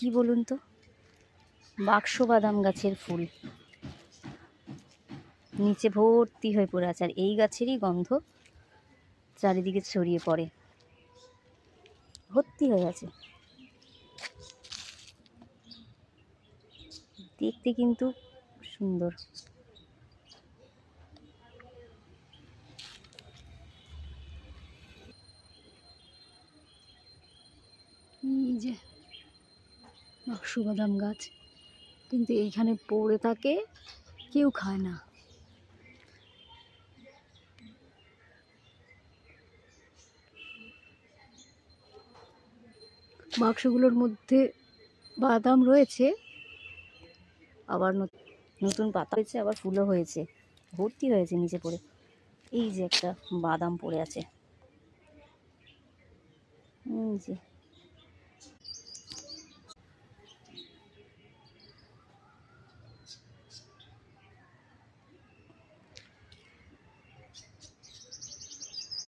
কি বলুন তো, বাক্স বাদাম গাছের ফুল নিচে ভর্তি হয়ে পড়ে আছে, আর এই গাছেরই গন্ধ চারিদিকে ছড়িয়ে পড়ে, ভর্তি হয়ে আছে। দেখতে কিন্তু সুন্দর। এই যে বাক্স বাদাম গাছ, কিন্তু এইখানে পড়ে থাকে, কেউ খায় না। বাক্সগুলোর মধ্যে বাদাম রয়েছে, আবার নতুন পাতা হয়েছে, আবার ফুলও হয়েছে, ভর্তি হয়েছে নিচে পড়ে। এই যে একটা বাদাম পড়ে আছে, এই যে।